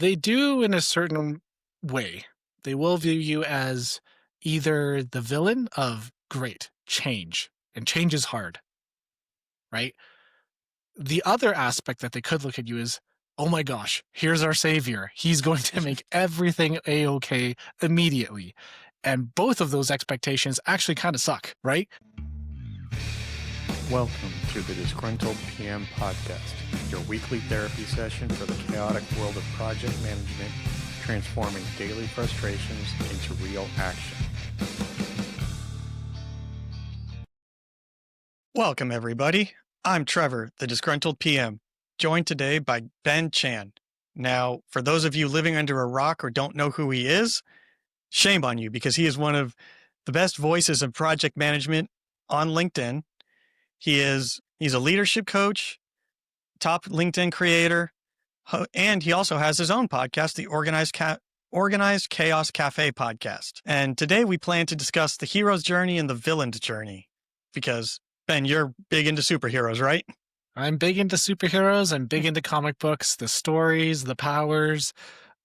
They do in a certain way. They will view you as either the villain of great change, and change is hard, right? The other aspect that they could look at you is, oh my gosh, here's our savior. He's going to make everything a-okay immediately. And both of those expectations actually kind of suck, right? Welcome to the Disgruntled PM Podcast, your weekly therapy session for the chaotic world of project management, transforming daily frustrations into real action. Welcome, everybody. I'm Trevor, the Disgruntled PM, joined today by Ben Chan. Now, for those of you living under a rock or don't know who he is, shame on you, because he is one of the best voices of project management on LinkedIn. He's a leadership coach, top LinkedIn creator, and he also has his own podcast, the Organized Chaos Cafe podcast. And today we plan to discuss the hero's journey and the villain's journey. Because, Ben, you're big into superheroes, right? I'm big into superheroes. I'm big into comic books, the stories, the powers,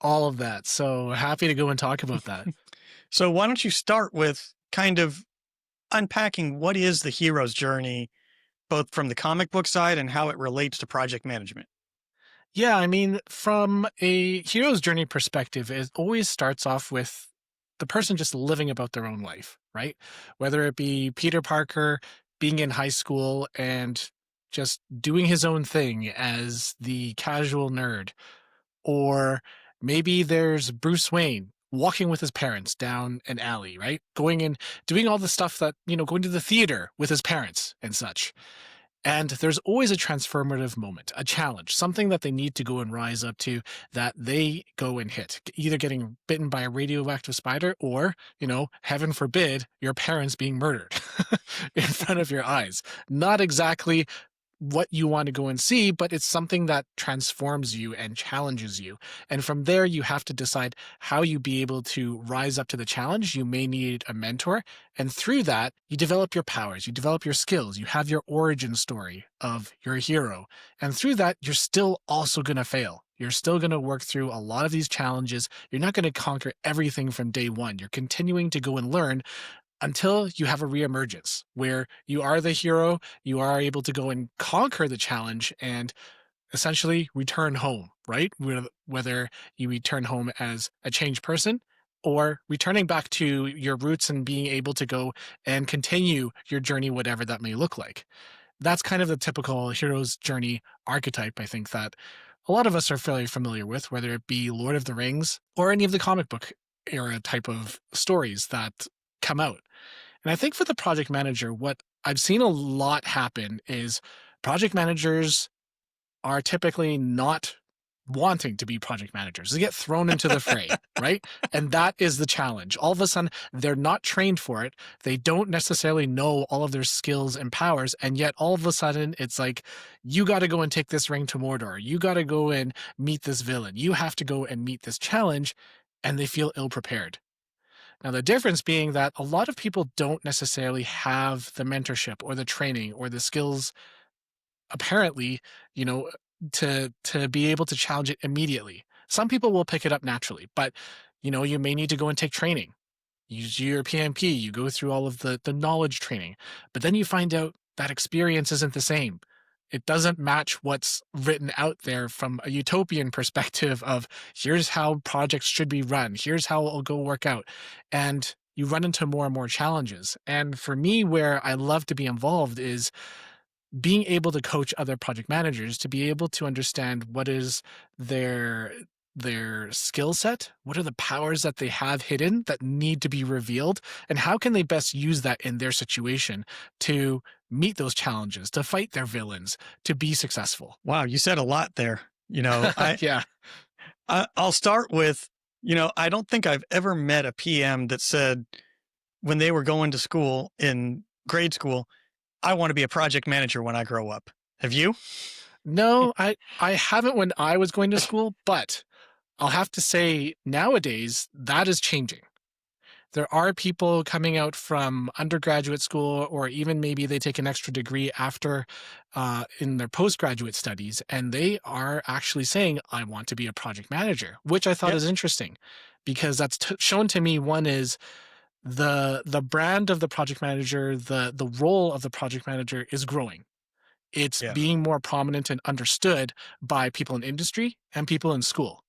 all of that. So happy to go and talk about that. So why don't you start with kind of unpacking what is the hero's journey, both from the comic book side and how it relates to project management? Yeah, I mean, from a hero's journey perspective, it always starts off with the person just living about their own life, right? Whether it be Peter Parker being in high school and just doing his own thing as the casual nerd, or maybe there's Bruce Wayne walking with his parents down an alley, right? Going and doing all the stuff that, going to the theater with his parents and such. And there's always a transformative moment, a challenge, something that they need to go and rise up to that they go and hit, either getting bitten by a radioactive spider or, heaven forbid, your parents being murdered in front of your eyes. Not exactly what you want to go and see, but it's something that transforms you and challenges you. And from there, you have to decide how you be able to rise up to the challenge. You may need a mentor. And through that, you develop your powers, you develop your skills, you have your origin story of your hero. And through that, you're still also going to fail. You're still going to work through a lot of these challenges. You're not going to conquer everything from day one. You're continuing to go and learn until you have a reemergence where you are the hero, you are able to go and conquer the challenge and essentially return home, right? Whether you return home as a changed person or returning back to your roots and being able to go and continue your journey, whatever that may look like. That's kind of the typical hero's journey archetype, I think, that a lot of us are fairly familiar with, whether it be Lord of the Rings or any of the comic book era type of stories that come out. And I think for the project manager, what I've seen a lot happen is project managers are typically not wanting to be project managers. They get thrown into the fray, right? And that is the challenge. All of a sudden, they're not trained for it. They don't necessarily know all of their skills and powers. And yet all of a sudden, it's like, you got to go and take this ring to Mordor. You got to go and meet this villain. You have to go and meet this challenge. And they feel ill prepared. Now, the difference being that a lot of people don't necessarily have the mentorship or the training or the skills, apparently, you know, to be able to challenge it immediately. Some people will pick it up naturally, but you may need to go and take training. You do your PMP, you go through all of the knowledge training, but then you find out that experience isn't the same. It doesn't match what's written out there from a utopian perspective of here's how projects should be run. Here's how it'll go work out. And you run into more and more challenges. And for me, where I love to be involved is being able to coach other project managers to be able to understand what is their skill set, what are the powers that they have hidden that need to be revealed, and how can they best use that in their situation to meet those challenges, to fight their villains, to be successful. Wow, you said a lot there. Yeah. I'll start with, I don't think I've ever met a PM that said when they were going to school in grade school, I want to be a project manager when I grow up. Have you? No, I haven't when I was going to school, but I'll have to say nowadays that is changing. there are people coming out from undergraduate school, or even maybe they take an extra degree after in their postgraduate studies, and they are actually saying, I want to be a project manager, which I thought Yeah. is interesting because that's shown to me. One is the brand of the project manager, the role of the project manager is growing. It's Yeah. being more prominent and understood by people in industry and people in school.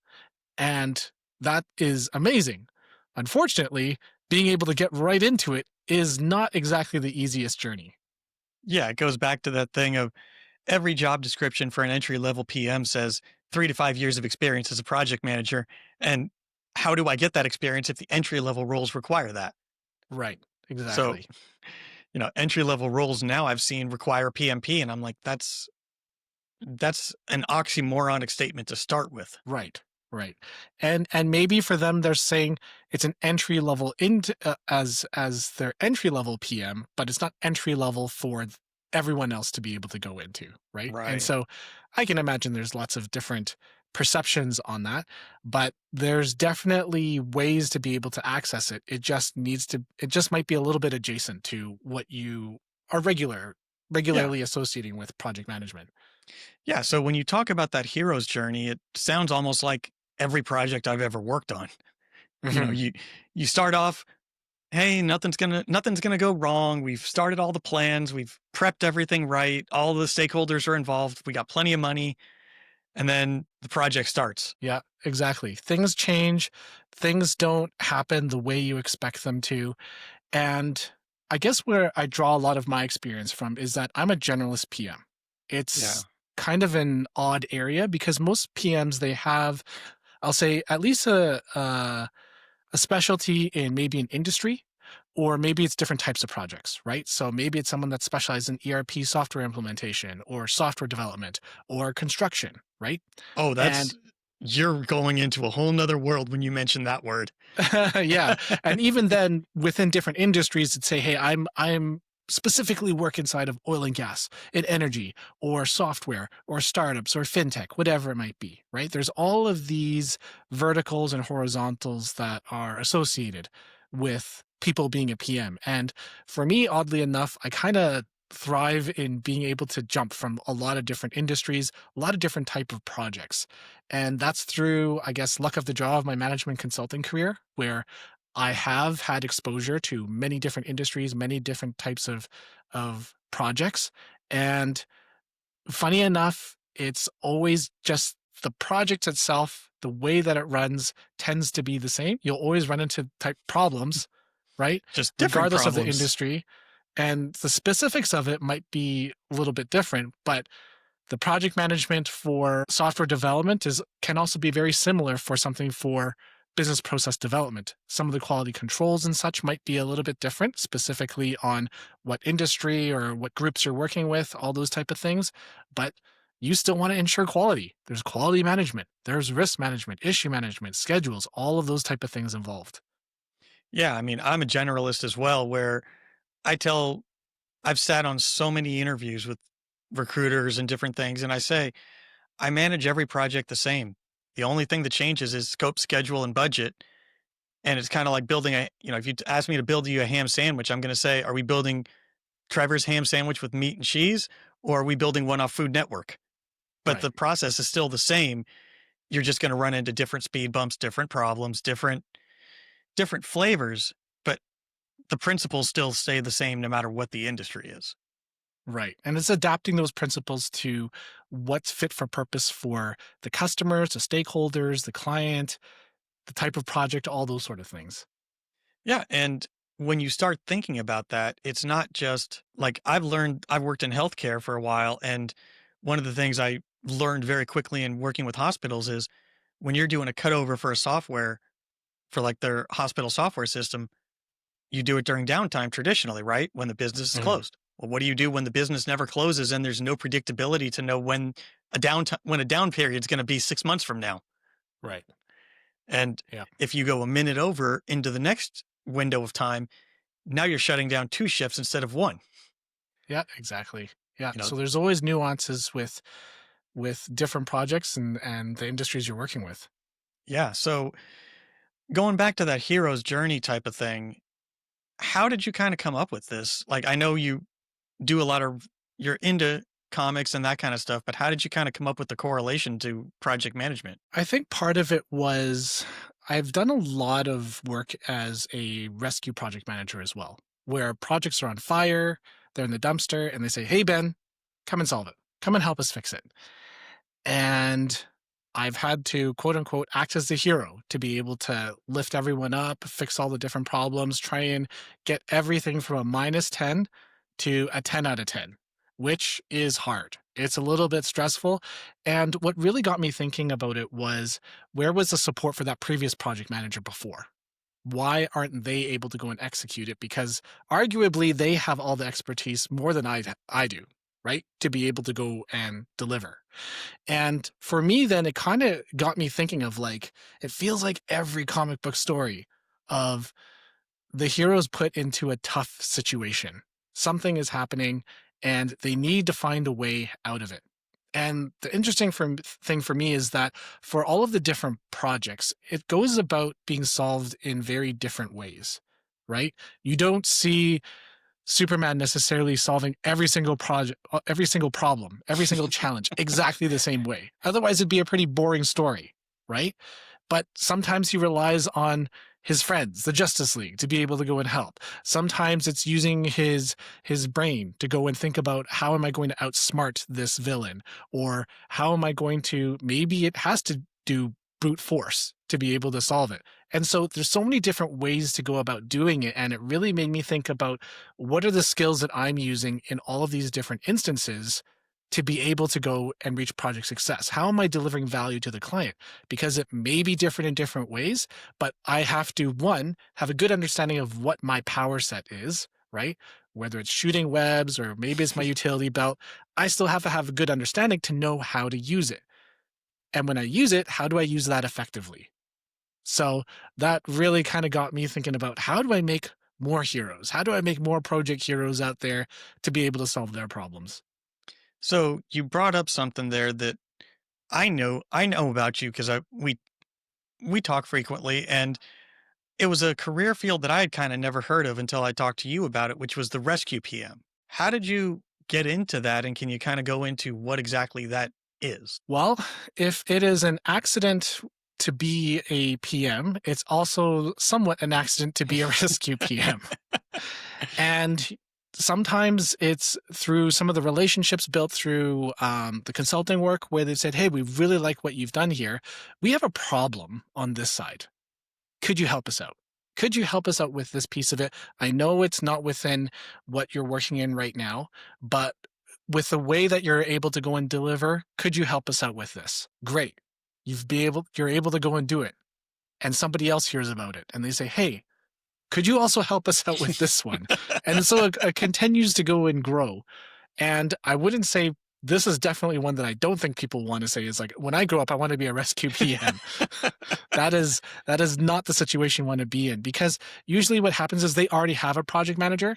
And that is amazing. Unfortunately, being able to get right into it is not exactly the easiest journey. Yeah. It goes back to that thing of every job description for an entry level PM says 3 to 5 years of experience as a project manager. And how do I get that experience if the entry level roles require that? Right. So, Exactly. entry level roles now I've seen require PMP, and I'm like, that's an oxymoronic statement to start with. Right. Right. And maybe for them they're saying it's an entry level into as their entry level PM, but it's not entry level for everyone else to be able to go into, right? And Right. so I can imagine there's lots of different perceptions on that, but there's definitely ways to be able to access it. It just might be a little bit adjacent to what you are Yeah. regularly associating with project management. Yeah. So when you talk about that hero's journey, it sounds almost like every project I've ever worked on. You know, Mhm. you start off, hey, nothing's gonna go wrong. We've started all the plans, we've prepped everything right, all the stakeholders are involved, we got plenty of money, and then the project starts. Yeah, exactly. Things change. Things don't happen the way you expect them to. And I guess where I draw a lot of my experience from is that I'm a generalist PM. Yeah. It's kind of an odd area because most PMs they have, I'll say, at least a specialty in maybe an industry, or maybe it's different types of projects, right? So maybe it's someone that specializes in ERP software implementation or software development or construction, right? Oh, And you're going into a whole nother world when you mention that word. yeah, and even then, within different industries, it'd say, "Hey, I'm specifically work inside of oil and gas, in energy, or software, or startups, or fintech, whatever it might be." Right? There's all of these verticals and horizontals that are associated with people being a PM, and for me, oddly enough, I kind of thrive in being able to jump from a lot of different industries, a lot of different type of projects, and that's through, I guess, luck of the draw of my management consulting career, where I have had exposure to many different industries, many different types of projects. And funny enough, it's always just the project itself, the way that it runs tends to be the same. You'll always run into type problems, right? Just different Regardless of the problems. industry. And the specifics of it might be a little bit different, but the project management for software development is can also be very similar for something for business process development. Some of the quality controls and such might be a little bit different, specifically on what industry or what groups you're working with, all those type of things. But you still want to ensure quality. There's quality management, there's risk management, issue management, schedules, all of those type of things involved. Yeah, I mean, I'm a generalist as well, where I tell I've sat on so many interviews with recruiters and different things, and I say, I manage every project the same. The only thing that changes is scope, schedule, and budget. And it's kind of like building if you ask me to build you a ham sandwich, I'm going to say, are we building Trevor's ham sandwich with meat and cheese, or are we building one off Food Network? But Right. the process is still the same. You're just going to run into different speed bumps, different problems, different flavors, but the principles still stay the same no matter what the industry is. Right. And it's adapting those principles to what's fit for purpose for the customers, the stakeholders, the client, the type of project, all those sort of things. Yeah, and when you start thinking about that, it's not just like I've worked in healthcare for a while, and one of the things I learned very quickly in working with hospitals is when you're doing a cutover for a software for like their hospital software system, you do it during downtime traditionally, right? When the business is Mhm. closed. Well, what do you do when the business never closes and there's no predictability to know when a down period is going to be 6 months from now? Right. And Yeah. if you go a minute over into the next window of time, now you're shutting down 2 shifts instead of 1, Yeah, exactly. Yeah. you know? So there's always nuances with different projects and the industries you're working with. Yeah, so Going back to that hero's journey type of thing, how did you kind of come up with this? Like, I know you do a lot of, you're into comics and that kind of stuff, but how did you kind of come up with the correlation to project management? I think part of it was I've done a lot of work as a rescue project manager as well, where projects are on fire, they're in the dumpster, and they say, "Hey, Ben, come and solve it. Come and help us fix it." And I've had to quote unquote act as the hero to be able to lift everyone up, fix all the different problems, try and get everything from a -10 to a 10 out of 10, which is hard. It's a little bit stressful. And what really got me thinking about it was, where was the support for that previous project manager before? Why aren't they able to go and execute it? Because arguably they have all the expertise more than I do, right? To be able to go and deliver. And for me, then it kind of got me thinking of like, it feels like every comic book story of the heroes put into a tough situation. Something is happening and they need to find a way out of it. And the interesting thing for me is that for all of the different projects, it goes about being solved in very different ways, right? You don't see Superman necessarily solving every single project, every single problem, every single challenge exactly the same way. Otherwise, it'd be a pretty boring story, right? But sometimes he relies on his friends, the Justice League, to be able to go and help. Sometimes it's using his brain to go and think about, how am I going to outsmart this villain, or how am I going to, maybe it has to do brute force to be able to solve it. And so there's so many different ways to go about doing it, and it really made me think about, what are the skills that I'm using in all of these different instances to be able to go and reach project success? How am I delivering value to the client? Because it may be different in different ways, but I have to, one, have a good understanding of what my power set is, right? Whether it's shooting webs or maybe it's my utility belt, I still have to have a good understanding to know how to use it. And when I use it, how do I use that effectively? So that really kind of got me thinking about, how do I make more heroes? How do I make more project heroes out there to be able to solve their problems? So you brought up something there that I know about you because we talk frequently, and it was a career field that I had kind of never heard of until I talked to you about it, which was the rescue PM. How did you get into that, and can you kind of go into what exactly that is? Well, if it is an accident to be a PM, it's also somewhat an accident to be a rescue PM. And sometimes it's through some of the relationships built through the consulting work, where they said, "Hey, we really like what you've done here. We have a problem on this side. Could you help us out? Could you help us out with this piece of it? I know it's not within what you're working in right now, but with the way that you're able to go and deliver, could you help us out with this?" Great. You're able to go and do it. And somebody else hears about it and they say, "Hey, could you also help us out with this one?" And so it continues to go and grow. And I wouldn't say, this is definitely one that I don't think people want to say, is like, when I grow up, I want to be a rescue PM. That is not the situation you want to be in, because usually what happens is they already have a project manager,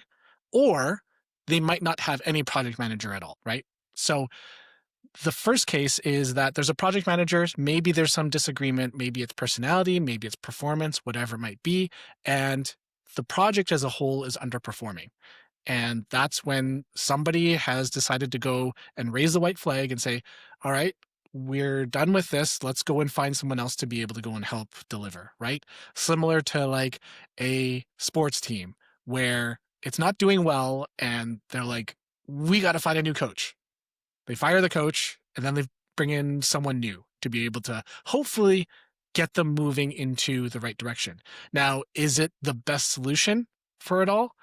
or they might not have any project manager at all, right? So the first case is that there's a project manager, maybe there's some disagreement, maybe it's personality, maybe it's performance, whatever it might be, and the project as a whole is underperforming. And that's when somebody has decided to go and raise the white flag and say, "All right, we're done with this. Let's go and find someone else to be able to go and help deliver," right? Similar to like a sports team where it's not doing well and they're like, "We got to find a new coach." They fire the coach and then they bring in someone new to be able to hopefully get them moving into the right direction. Now, is it the best solution for it all?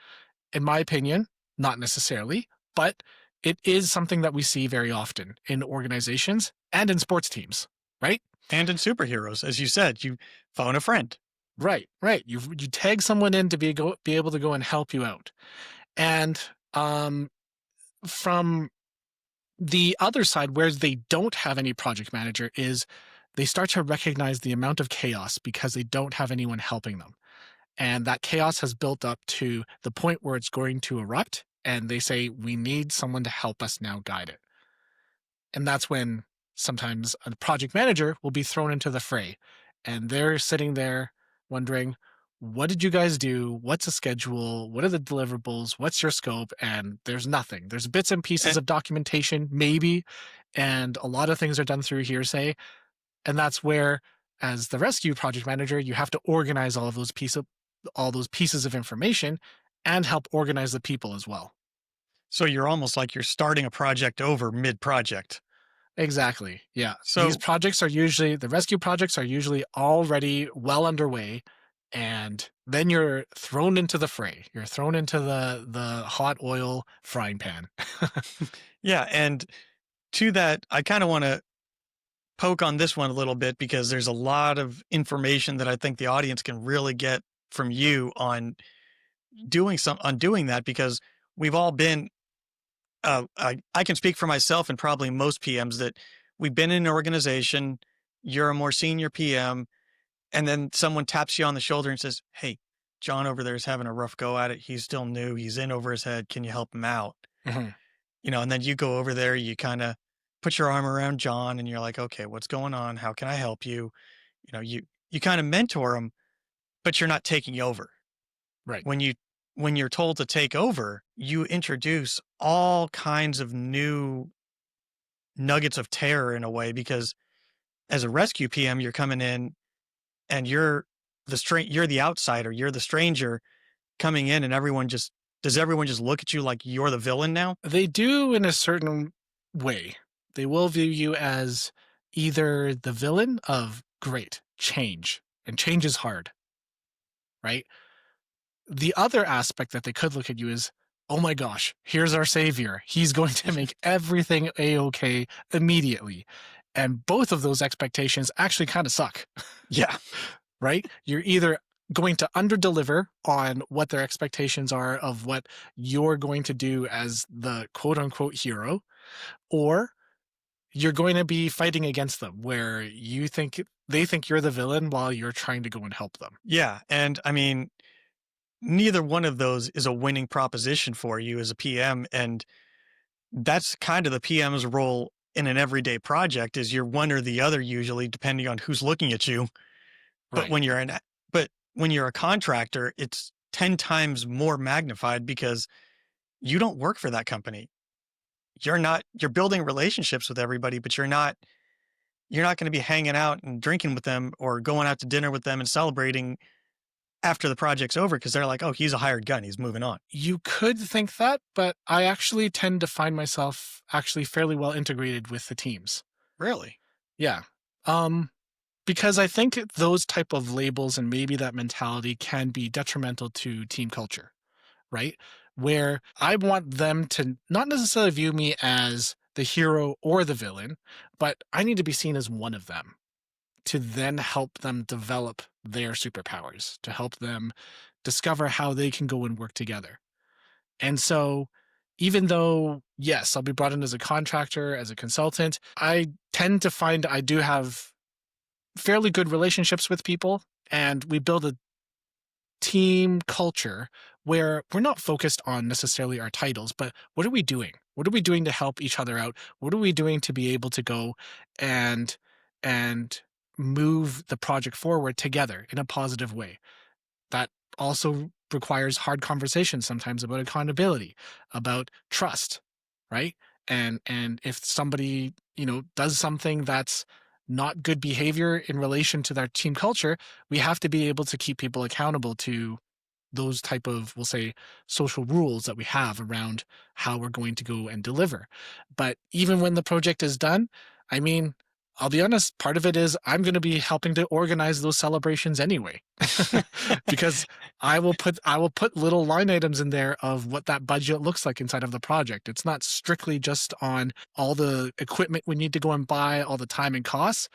In my opinion, not necessarily, but it is something that we see very often in organizations and in sports teams, right? And in superheroes, as you said, you phone a friend. Right, right. You tag someone in to be able to go and help you out. And from the other side, where they don't have any project manager, is they start to recognize the amount of chaos because they don't have anyone helping them. And that chaos has built up to the point where it's going to erupt. And they say, "We need someone to help us now guide it." And that's when sometimes a project manager will be thrown into the fray. And they're sitting there wondering, what did you guys do? What's the schedule? What are the deliverables? What's your scope? And there's nothing. There's bits and pieces And of documentation, maybe, and a lot of things are done through hearsay. And that's where, as the rescue project manager, you have to organize all those pieces of information and help organize the people as well. so you're almost like you're starting a project over mid-project. Exactly. Yeah. So The rescue projects are usually already well underway. And then you're thrown into the fray. You're thrown into the hot oil frying pan. yeah, and to that, I kind of want to poke on this one a little bit because there's a lot of information that I think the audience can really get from you on doing that because we've all been I can speak for myself and probably most PMs that we've been in an organization, you're a more senior PM, and then someone taps you on the shoulder and says, "Hey, John over there is having a rough go at it. He's still new. He's in over his head. Can you help him out?" Mhm. And then you go over there, you kind of put your arm around John and you're like, "Okay, what's going on? How can I help you?" You kind of mentor him, but you're not taking over. Right. When you when you're told to take over, you introduce all kinds of new nuggets of terror in a way because as a rescue PM, you're coming in and you're the outsider, you're the stranger coming in and everyone just look at you like you're the villain now? They do in a certain way. They will view you as either the villain of great change, and change is hard, right? The other aspect that they could look at you is, oh my gosh, here's our savior. He's going to make everything a okay immediately. And both of those expectations actually kind of suck, Yeah. right? You're either going to underdeliver on what their expectations are of what you're going to do as the quote unquote hero, or you're going to be fighting against them where they think you're the villain while you're trying to go and help them. Yeah. And I mean, neither one of those is a winning proposition for you as a PM. And that's kind of the PM's role in an everyday project is you're one or the other usually depending on who's looking at you. But Right. when you're a contractor, it's 10 times more magnified because you don't work for that company. You're building relationships with everybody, but you're not going to be hanging out and drinking with them or going out to dinner with them and celebrating after the project's over because they're like, "Oh, he's a hired gun. He's moving on." You could think that, but I actually tend to find myself actually fairly well integrated with the teams. Really? Yeah. Um, because I think those type of labels and maybe that mentality can be detrimental to team culture, right? Where I want them to not necessarily view me as the hero or the villain, but I need to be seen as one of them to then help them develop their superpowers, to help them discover how they can go and work together. And so, even though, yes, I'll be brought in as a contractor, as a consultant, I tend to find I do have fairly good relationships with people, and we build a team culture where we're not focused on necessarily our titles, but what are we doing? What are we doing to help each other out? What are we doing to be able to go and and move the project forward together in a positive way? That also requires hard conversations sometimes about accountability, about trust, right? And if somebody, does something that's not good behavior in relation to their team culture, we have to be able to keep people accountable to those type of, we'll say, social rules that we have around how we're going to go and deliver. But even when the project is done, I mean, I'll be honest, part of it is I'm going to be helping to organize those celebrations anyway. Because I will put little line items in there of what that budget looks like inside of the project. It's not strictly just on all the equipment we need to go and buy, all the time and costs.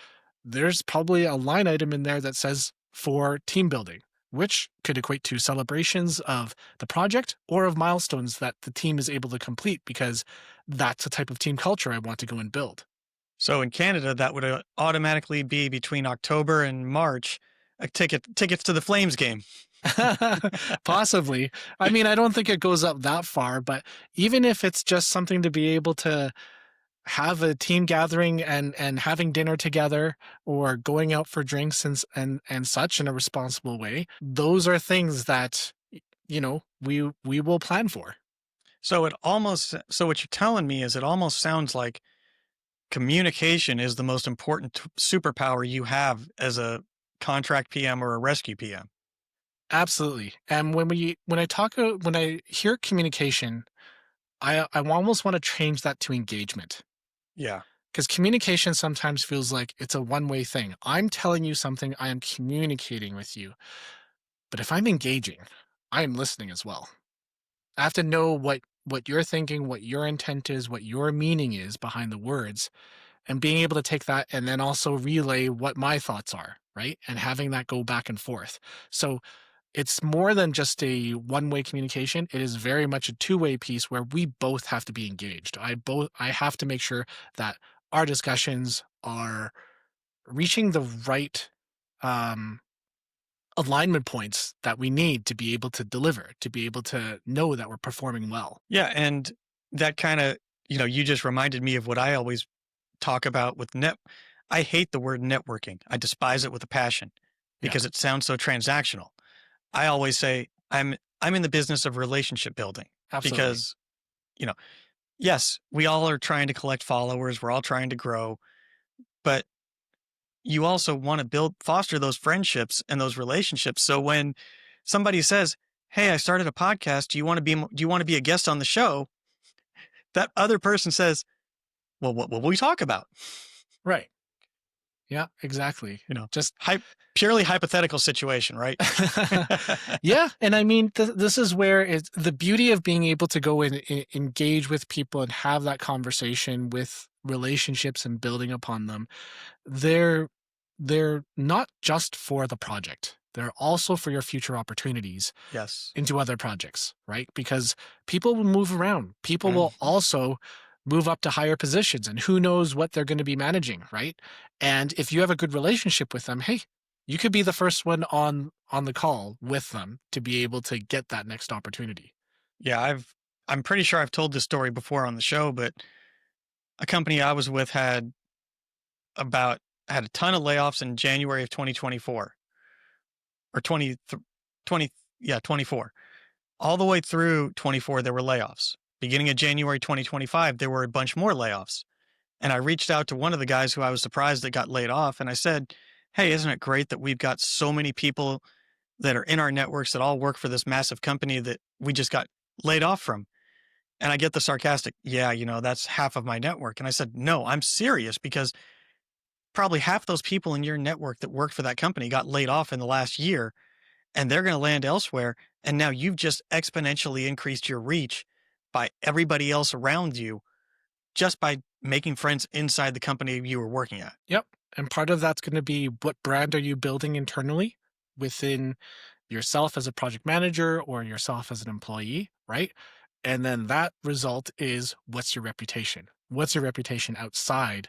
There's probably a line item in there that says for team building, which could equate to celebrations of the project or of milestones that the team is able to complete because that's the type of team culture I want to go and build. So in Canada, that would automatically be between October and March, a tickets to the Flames game. Possibly. I mean, I don't think it goes up that far, but even if it's just something to be able to have a team gathering and having dinner together, or going out for drinks and such in a responsible way. Those are things that we will plan for. So what you're telling me is it almost sounds like communication is the most important superpower you have as a contract PM or a rescue PM. Absolutely. And when I hear communication, I almost want to change that to engagement, Yeah. because communication sometimes feels like it's a one-way thing. I'm telling you something, I am communicating with you. But if I'm engaging, I am listening as well. I have to know what you're thinking, what your intent is, what your meaning is behind the words, and being able to take that and then also relay what my thoughts are, right? And having that go back and forth. So it's more than just a one-way communication. It is very much a two-way piece where we both have to be engaged. I have to make sure that our discussions are reaching the right um alignment points that we need to be able to deliver, to be able to know that we're performing well. Yeah. And that kind of, you just reminded me of what I always talk about with I hate the word networking. I despise it with a passion Yeah, because it sounds so transactional. I always say I'm in the business of relationship building absolutely. because, you know, yes, we all are trying to collect followers, we're all trying to grow, but you also want to foster those friendships and those relationships. So when somebody says, "Hey, I started a podcast. Do you want to be a guest on the show?" That other person says, "Well, what will we talk about?" Right. Yeah, exactly. You know, Just purely hypothetical situation, right? yeah, and I mean, this is where it's the beauty of being able to go and engage with people and have that conversation with relationships and building upon them. They're they're not just for the project. They're also for your future opportunities Yes. into other projects, right? Because people will move around. People will Mhm. also move up to higher positions, and who knows what they're going to be managing, right? And if you have a good relationship with them, hey, you could be the first one on the call with them to be able to get that next opportunity. Yeah, I'm pretty sure I've told this story before on the show, but a company I was with about had a ton of layoffs in January of 2024 or 20, yeah, 24. All the way through 24 there were layoffs. Beginning of January 2025 there were a bunch more layoffs. And I reached out to one of the guys who I was surprised that got laid off and I said, "Hey, isn't it great that we've got so many people that are in our networks that all work for this massive company that we just got laid off from?" And I get the sarcastic, "Yeah, that's half of my network." And I said, "No, I'm serious because probably half those people in your network that worked for that company got laid off in the last year and they're going to land elsewhere. And now you've just exponentially increased your reach by everybody else around you just by making friends inside the company you were working at." Yep. And part of that's going to be, what brand are you building internally within yourself as a project manager or yourself as an employee, right? And then that result is, what's your reputation? What's your reputation outside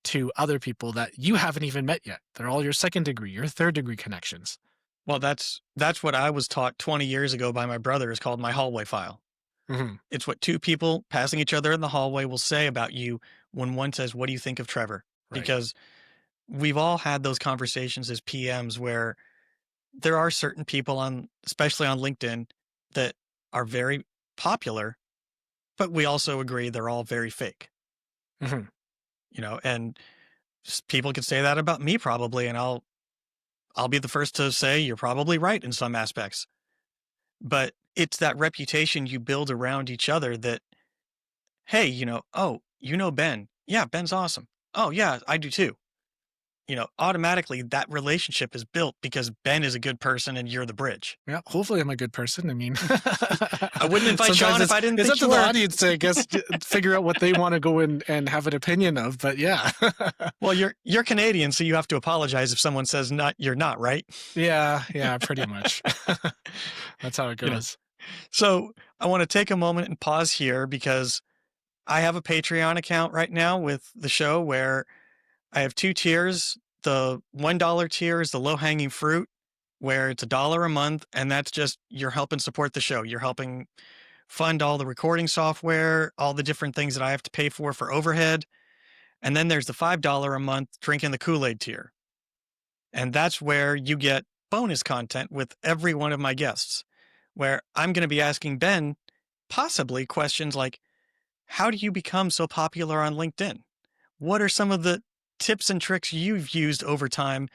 to other people that you haven't even met yet? They're all your second degree, your third degree connections. Well, that's what I was taught 20 years ago by my brother is called my hallway file. Hmm. It's what two people passing each other in the hallway will say about you when one says, "What do you think of Trevor?" Right. Because we've all had those conversations as PMs where there are certain people especially on LinkedIn, that are very popular, but we also agree they're all very fake, Hmm. and people could say that about me probably, and I'll be the first to say you're probably right in some aspects. But it's that reputation you build around each other that, hey, oh, Ben. Yeah, Ben's awesome. Oh, yeah, I do too. Automatically that relationship is built because Ben is a good person and you're the bridge. Yeah. Hopefully, I'm a good person. I mean, I wouldn't invite you sometimes on if I didn't it's up think to you the were. audience to, I guess, figure out what they want to go in and have an opinion of. But yeah, Well, you're Canadian, so you have to apologize if someone says not you're not, right? yeah, yeah, pretty much. That's how it You know. goes. So I want to take a moment and pause here because I have a Patreon account right now with the show where I have two tiers. The $1 tier is the low hanging fruit, where it's $1 a month, and that's just you're helping support the show. You're helping fund all the recording software, all the different things that I have to pay for overhead. And then there's the $5 a month drinking the Kool-Aid tier. And that's where you get bonus content with every one of my guests, where I'm going to be asking Ben possibly questions like, how do you become so popular on LinkedIn? What are some of the tips and tricks you've used over time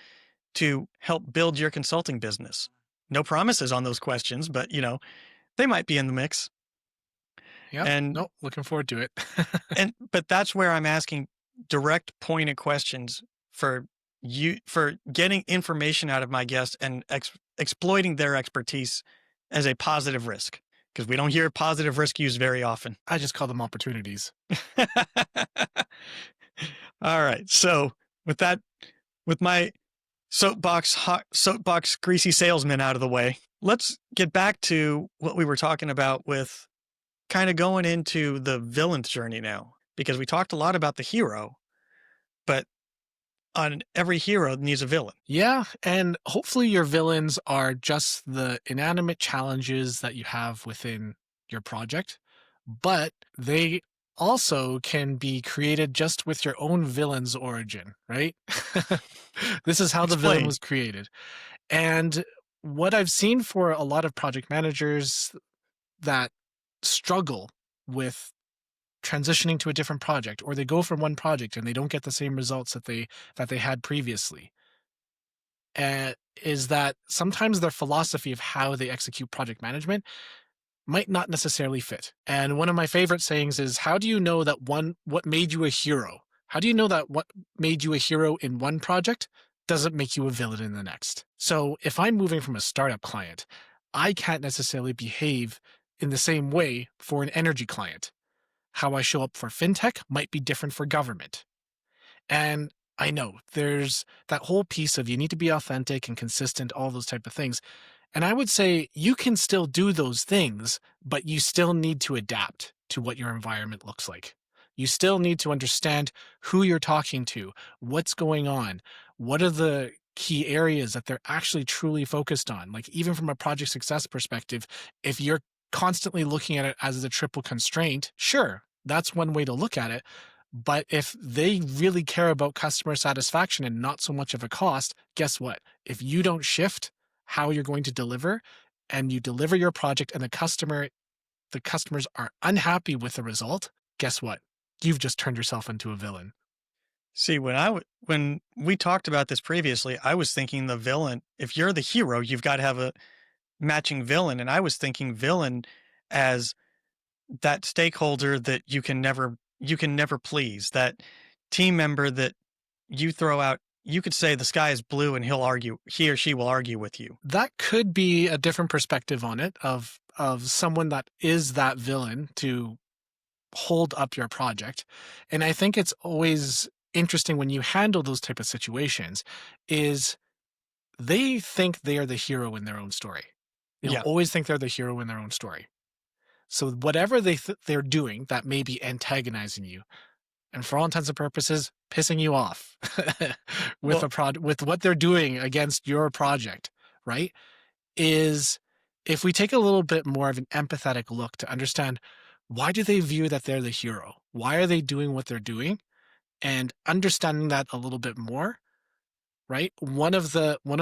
to help build your consulting business? No promises on those questions, but they might be in the mix. Yep. And Nope. Looking forward to it. but that's where I'm asking direct pointed questions for for getting information out of my guests and exploiting their expertise as a positive risk, because we don't hear positive risk used very often. I just call them opportunities. All right. So with that, with my soapbox greasy salesman out of the way, let's get back to what we were talking about with kind of going into the villain's journey now, because we talked a lot about the hero, but on every hero needs a villain. Yeah, and hopefully your villains are just the inanimate challenges that you have within your project, but they also can be created just with your own villain's origin, right? This is how the villain Explain. was created. And what I've seen for a lot of project managers that struggle with transitioning to a different project, or they go from one project and they don't get the same results that they had previously, is that sometimes their philosophy of how they execute project management might not necessarily fit. And one of my favorite sayings is, how do you know that what made you a hero? How do you know that what made you a hero in one project doesn't make you a villain in the next? So if I'm moving from a startup client, I can't necessarily behave in the same way for an energy client. How I show up for fintech might be different for government. And I know there's that whole piece of you need to be authentic and consistent, all those type of things. And I would say you can still do those things, but you still need to adapt to what your environment looks like. You still need to understand who you're talking to, what's going on, what are the key areas that they're actually truly focused on. Like, even from a project success perspective, if you're constantly looking at it as a triple constraint, sure, that's one way to look at it. But if they really care about customer satisfaction and not so much of a cost, guess what? If you don't shift how you're going to deliver, and you deliver your project and the customers are unhappy with the result, guess what? You've just turned yourself into a villain. See, when we talked about this previously, I was thinking the villain. If you're the hero, you've got to have a matching villain, and I was thinking villain as that stakeholder that you can never please, that team member that you throw out. You could say the sky is blue, and he or she will argue with you. That could be a different perspective on it, of someone that is that villain to hold up your project. And I think it's always interesting when you handle those type of situations is they think they are the hero in their own story. They'll Yeah. always think they're the hero in their own story. So whatever they're doing that may be antagonizing you, and for all intents and purposes, pissing you off with Well, with what they're doing against your project, right? Is if we take a little bit more of an empathetic look to understand, why do they view that they're the hero? Why are they doing what they're doing? And understanding that a little bit more, right? One of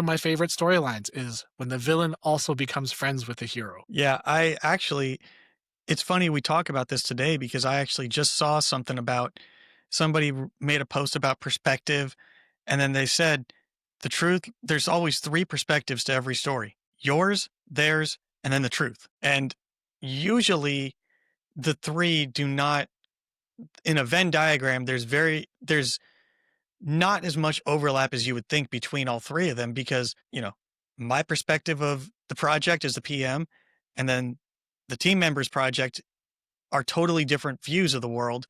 my favorite storylines is when the villain also becomes friends with the hero. yeah. It's funny we talk about this today because I actually just saw something about somebody made a post about perspective, and then they said the truth. There's always three perspectives to every story: yours, theirs, and then the truth. And usually, the three do not. In a Venn diagram, there's not as much overlap as you would think between all three of them, because my perspective of the project is the PM, and then the team members project are totally different views of the world,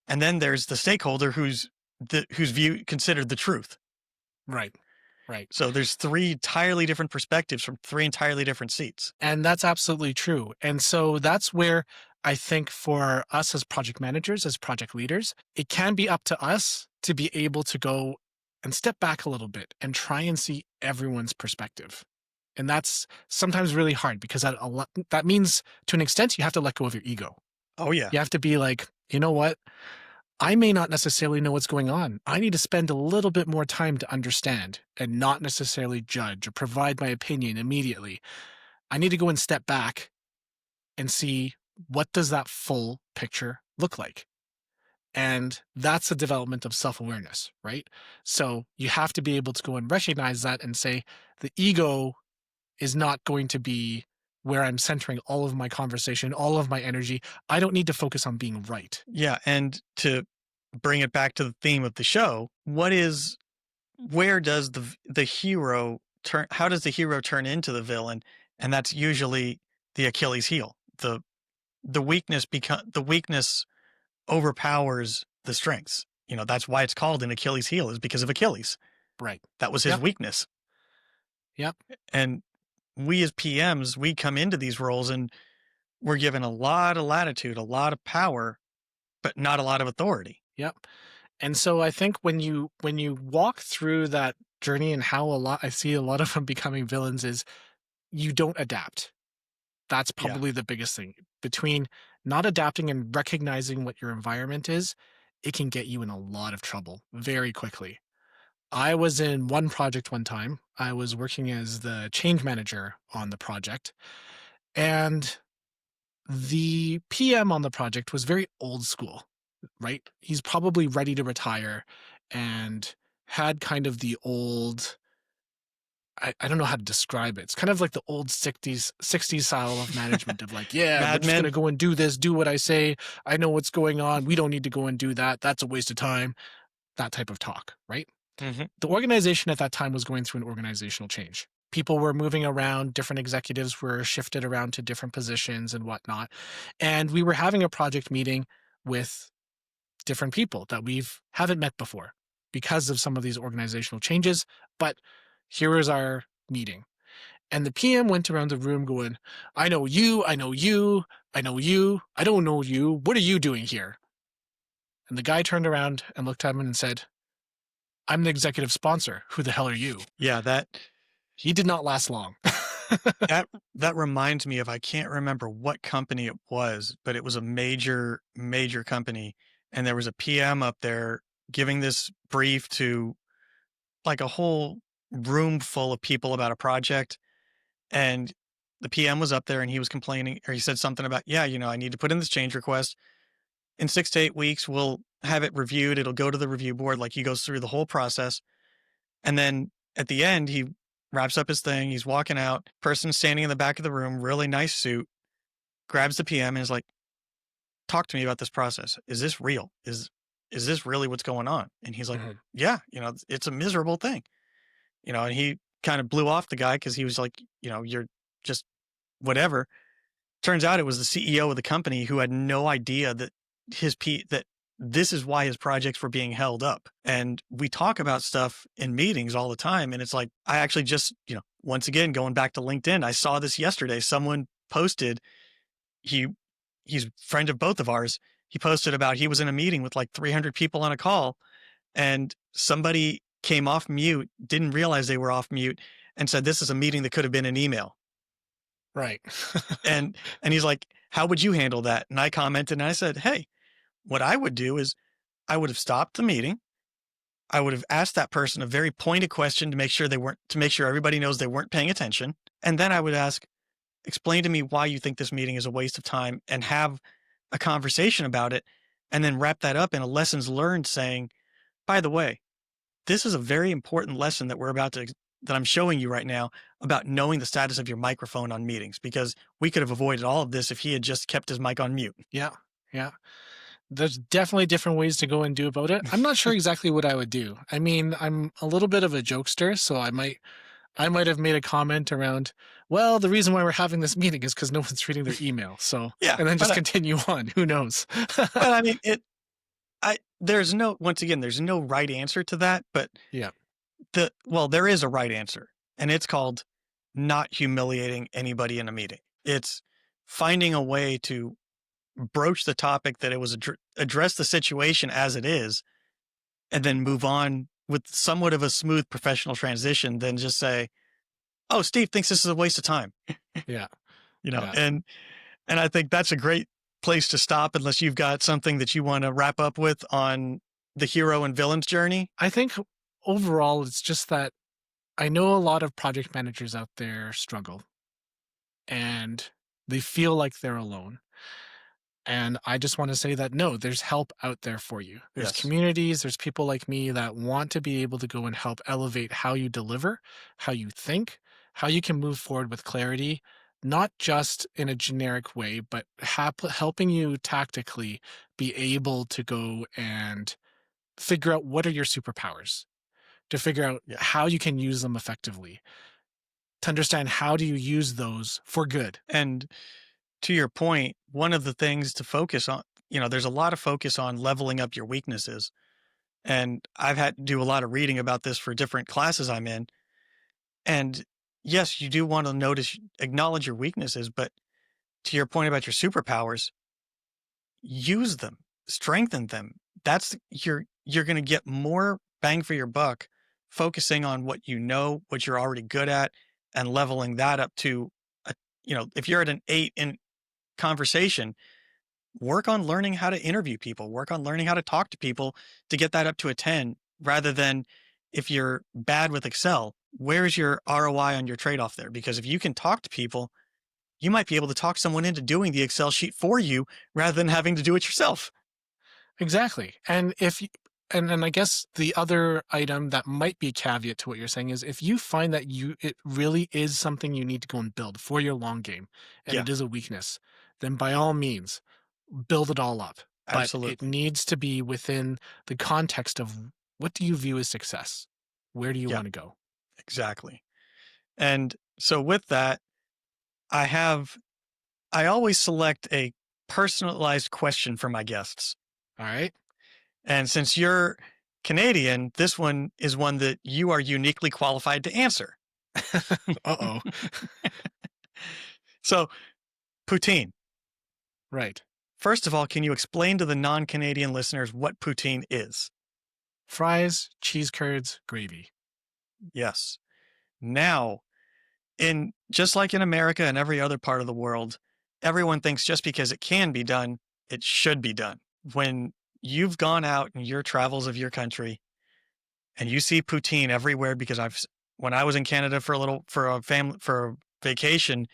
and then there's the stakeholder whose view considered the truth. Right. Right. So there's three entirely different perspectives from three entirely different seats. And that's absolutely true. And so that's where I think for us as project managers, as project leaders, it can be up to us to be able to go and step back a little bit and try and see everyone's perspective And that's sometimes really hard because that means to an extent you have to let go of your ego. Oh, yeah. You have to be like, you know what? I may not necessarily know what's going on. I need to spend a little bit more time to understand and not necessarily judge or provide my opinion immediately. I need to go and step back and see, what does that full picture look like? And that's a development of self-awareness, right? So you have to be able to go and recognize that and say, the ego is not going to be where I'm centering all of my conversation, all of my energy. I don't need to focus on being right. Yeah. And to bring it back to the theme of the show, where does the hero turn? How does the hero turn into the villain? And that's usually the Achilles heel. The weakness overpowers the strengths. That's why it's called an Achilles heel, is because of Achilles. Right. That was his Yep. weakness. Yep. And we as PMs, we come into these roles and we're given a lot of latitude, a lot of power, but not a lot of authority. Yep. And so I think when you walk through that journey, and how I see a lot of them becoming villains, is you don't adapt. That's Yeah. probably the biggest thing. Between not adapting and recognizing what your environment is, it can get you in a lot of trouble very quickly. I was in one project one time. I was working as the change manager on the project, and the PM on the project was very old school, right? He's probably ready to retire and had kind of the old, I don't know how to describe it. It's kind of like the old 60s style of management of like, yeah, we're Mad just going to Men. go and do this, do what I say. I know what's going on. We don't need to go and do that. That's a waste of time. That type of talk, right? Hmm. The organization at that time was going through an organizational change. People were moving around, different executives were shifted around to different positions and whatnot. And we were having a project meeting with different people that we've haven't met before because of some of these organizational changes. But here is our meeting. And the PM went around the room going, I know you, I know you, I know you, I don't know you. What are you doing here? And the guy turned around and looked at him and said, I'm the executive sponsor. Who the hell are you? Yeah, He did not last long. that reminds me of, I can't remember what company it was, but it was a major company, and there was a PM up there giving this brief to like a whole room full of people about a project, and the PM was up there and he was complaining, or he said something about, yeah, I need to put in this change request. In 6 to 8 weeks, we'll have it reviewed. It'll go to the review board. Like, he goes through the whole process. And then at the end, he wraps up his thing. He's walking out. Person standing in the back of the room, really nice suit, grabs the PM and is like, talk to me about this process. Is this real? Is this really what's going on? And he's like, Mhm. yeah, it's a miserable thing. And he kind of blew off the guy because he was like, you're just whatever. Turns out it was the CEO of the company who had no idea that that this is why his projects were being held up. And we talk about stuff in meetings all the time. And it's like, I actually just, once again, going back to LinkedIn, I saw this yesterday. Someone posted, he he's a friend of both of ours. He posted about, he was in a meeting with like 300 people on a call, and somebody came off mute, didn't realize they were off mute, and said, this is a meeting that could have been an email. Right. And he's like, how would you handle that? And I commented and I said, hey, what I would do is I would have stopped the meeting. I would have asked that person a very pointed question to make sure everybody knows they weren't paying attention. And then I would ask, explain to me why you think this meeting is a waste of time, and have a conversation about it, and then wrap that up in a lessons learned, saying, by the way, this is a very important lesson that I'm showing you right now, about knowing the status of your microphone on meetings, because we could have avoided all of this if he had just kept his mic on mute. Yeah. Yeah. There's definitely different ways to go and do about it. I'm not sure exactly what I would do. I mean, I'm a little bit of a jokester, so I might have made a comment around, well, the reason why we're having this meeting is because no one's reading their email. So, Yeah, and then but just continue on. Who knows? I mean, there's no right answer to that, but Yeah. there is a right answer, and it's called not humiliating anybody in a meeting. It's finding a way to broach the topic that it was, address the situation as it is, and then move on with somewhat of a smooth professional transition, then just say, "Oh, Steve thinks this is a waste of time," Yeah. you know, Yeah. and I think that's a great place to stop unless you've got something that you want to wrap up with on the hero and villain's journey. I think overall, it's just that I know a lot of project managers out there struggle and they feel like they're alone. And I just want to say that no, there's help out there for you. There's Yes. communities, there's people like me that want to be able to go and help elevate how you deliver, how you think, how you can move forward with clarity, not just in a generic way, but helping you tactically be able to go and figure out what are your superpowers, to figure out Yeah. how you can use them effectively, to understand how do you use those for good. And to your point, one of the things to focus on, there's a lot of focus on leveling up your weaknesses. And I've had to do a lot of reading about this for different classes I'm in. And yes, you do want to acknowledge your weaknesses, but to your point about your superpowers, use them, strengthen them. You're going to get more bang for your buck focusing on what you know, what you're already good at, and leveling that up to a, if you're at an 8 in conversation, work on learning how to interview people, work on learning how to talk to people to get that up to a 10 rather than if you're bad with Excel, where's your ROI on your trade off there? Because if you can talk to people, you might be able to talk someone into doing the Excel sheet for you rather than having to do it yourself. Exactly. And if and then I guess the other item that might be a caveat to what you're saying is if you find that it really is something you need to go and build for your long game and Yeah, it is a weakness, then by all means build it all up. But it absolutely. needs to be within the context of what do you view as success? Where do you Yeah, want to go? exactly. And so with that, I have I always select a personalized question for my guests. All right. And since you're Canadian, this one is one that you are uniquely qualified to answer. Uh-oh. So, poutine. Right. First of all, can you explain to the non Canadian listeners what poutine is? Fries, cheese curds, gravy. Yes. Now, in just like in America and every other part of the world, everyone thinks just because it can be done, it should be done. When you've gone out in your travels of your country and you see poutine everywhere, because when I was in Canada for a vacation,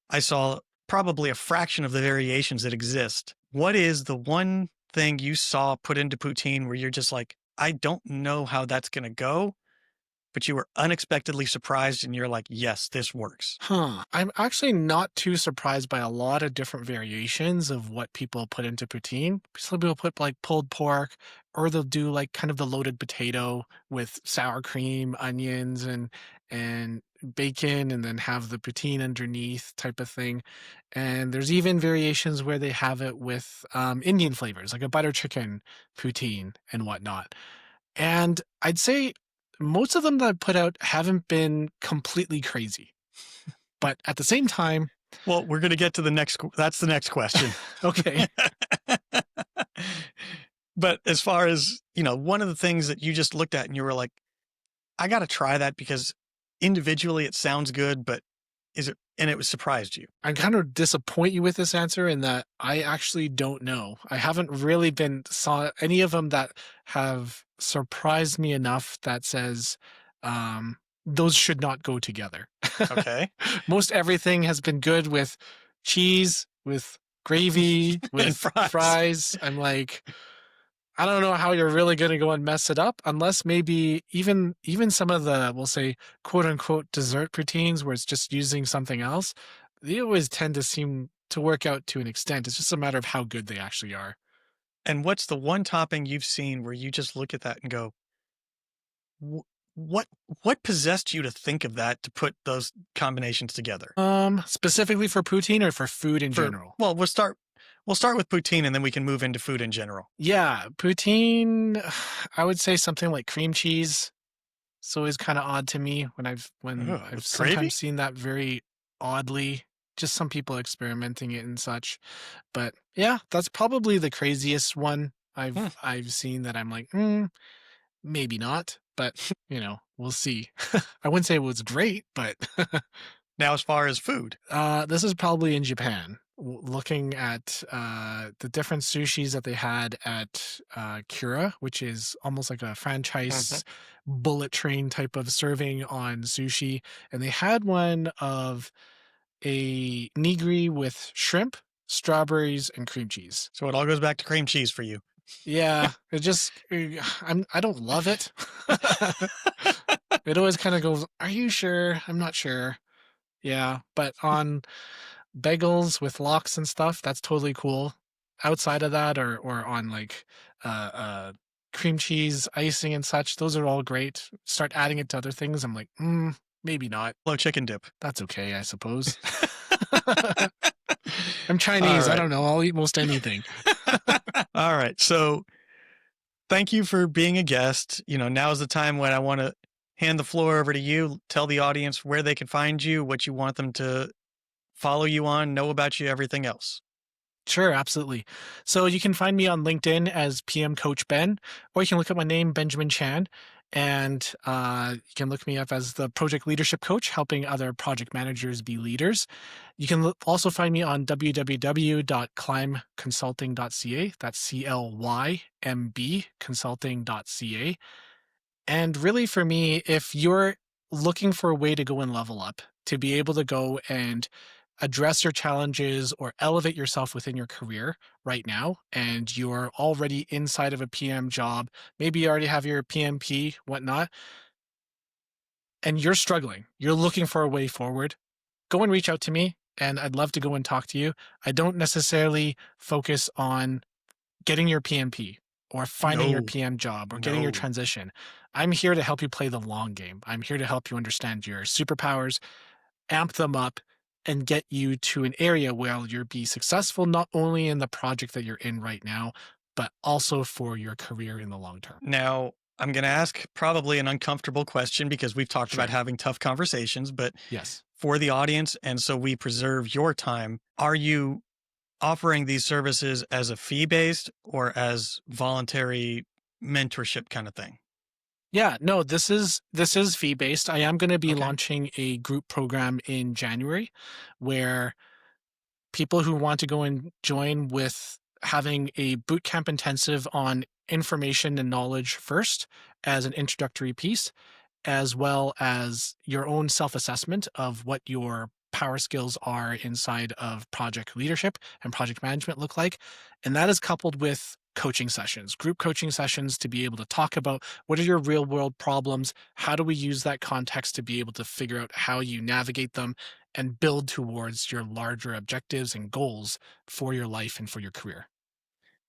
I saw probably a fraction of the variations that exist. What is the one thing you saw put into poutine where you're just like, I don't know how that's going to go, but you were unexpectedly surprised and you're like, yes, this works. Huh. I'm actually not too surprised by a lot of different variations of what people put into poutine. Some people put like pulled pork, or they'll do like kind of the loaded potato with sour cream, onions, and bacon, and then have the poutine underneath type of thing. And there's even variations where they have it with Indian flavors, like a butter chicken poutine and whatnot. And I'd say most of them that I put out haven't been completely crazy. But at the same time, Well, we're going to get to that's the next question. okay, But as far as, one of the things that you just looked at and you were like, I got to try that because individually it sounds good, but and it was surprised you. I kind of disappoint you with this answer in that I actually don't know. I haven't really been saw any of them that have surprised me enough that says those should not go together. Okay. Most everything has been good with cheese, with gravy, And with fries. fries. I'm like, I don't know how you're really going to go and mess it up unless maybe even some of the we'll say quote unquote dessert poutines where it's just using something else, they always tend to seem to work out to an extent. It's just a matter of how good they actually are. And what's the one topping you've seen where you just look at that and go, "Wh- what what possessed you to think of that to put those combinations together?" Specifically for poutine or for food in For general? well, we'll start with poutine and then we can move into food in general. Yeah, poutine, I would say something like cream cheese. It's always kind of odd to me when Ugh, I've with sometimes gravy? seen that very oddly, just some people experimenting it and such. But yeah, that's probably the craziest one Hmm. I've seen that I'm like, maybe not, but you know. we'll see. I wouldn't say it was great, but Now, as far as food. this is probably in Japan. Looking at the different sushis that they had at Kura, which is almost like a Mhm. franchise bullet train type of serving on sushi. And they had one of a nigiri with shrimp, strawberries, and cream cheese. So it all goes back to cream cheese for you. Yeah, it just I don't love it. It always kind of goes, "Are you sure?" I'm not sure. Yeah, but on bagels with lox and stuff, that's totally cool. Outside of that or on like cream cheese, icing and such, those are all great. Start adding it to other things, I'm like, maybe not. Low chicken dip. That's okay, I suppose. I'm All Chinese, I right. don't know, I'll eat most anything. All right. So thank you for being a guest. Now is the time when I want to hand the floor over to you. Tell the audience where they can find you, what you want them to follow you on, know about you, everything else. Sure, absolutely. So you can find me on LinkedIn as PM Coach Ben, or you can look up my name, Benjamin Chan, and you can look me up as the project leadership coach, helping other project managers be leaders. You can also find me on www.climbconsulting.ca. That's CLYMB consulting.ca. And really, for me, if you're looking for a way to go and level up, to be able to go and address your challenges or elevate yourself within your career right now, and you're already inside of a PM job, maybe you already have your PMP, whatnot, and you're struggling, you're looking for a way forward, go and reach out to me, and I'd love to go and talk to you. I don't necessarily focus on getting your PMP or finding your No, PM job or getting your no. transition. I'm here to help you play the long game. I'm here to help you understand your superpowers, amp them up, and get you to an area where you'll be successful not only in the project that you're in right now, but also for your career in the long term. Now, I'm going to ask probably an uncomfortable question because we've talked about Sure. having tough conversations, but Yes. for the audience, and so we preserve your time, are you offering these services as a fee based or as voluntary mentorship kind of thing? Yeah, no, this is fee based. I am going to be Okay. launching a group program in January where people who want to go and join with having a boot camp intensive on information and knowledge first as an introductory piece, as well as your own self assessment of what your power skills are inside of project leadership and project management look like. And that is coupled with coaching sessions, group coaching sessions to be able to talk about what are your real world problems? How do we use that context to be able to figure out how you navigate them and build towards your larger objectives and goals for your life and for your career?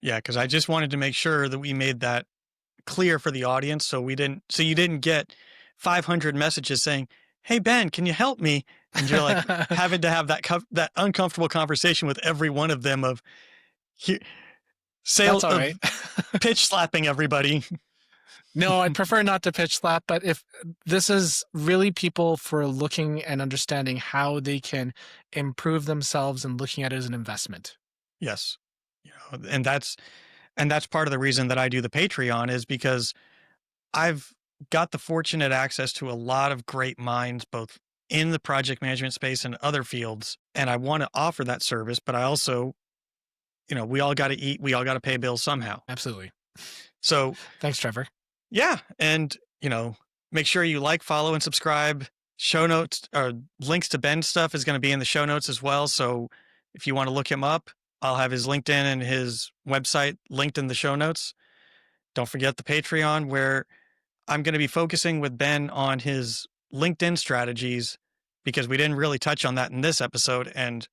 Yeah, because I just wanted to make sure that we made that clear for the audience so you didn't get 500 messages saying, "Hey Ben, can you help me?" And you're like having to have that uncomfortable conversation with every one of them of he- That's sale all right. of pitch slapping everybody. No, I'd prefer not to pitch slap, but if this is really people for looking and understanding how they can improve themselves and looking at it as an investment. Yes. And that's part of the reason that I do the Patreon is because I've got the fortunate access to a lot of great minds both in the project management space and other fields, and I want to offer that service, but I also, we all got to eat, we all got to pay bills somehow. Absolutely. So, Thanks, Trevor. yeah, and make sure you like, follow, and subscribe. Show notes or links to Ben's stuff is going to be in the show notes as well. So if you want to look him up, I'll have his LinkedIn and his website linked in the show notes. Don't forget the Patreon, where I'm going to be focusing with Ben on his LinkedIn strategies because we didn't really touch on that in this episode. And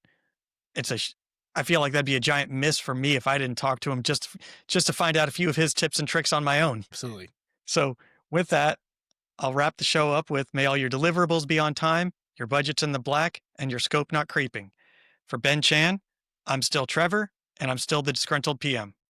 it's I feel like that'd be a giant miss for me if I didn't talk to him just to find out a few of his tips and tricks on my own. Absolutely. So with that, I'll wrap the show up with may all your deliverables be on time, your budget's in the black, and your scope not creeping. For Ben Chan, I'm still Trevor, and I'm still the disgruntled PM.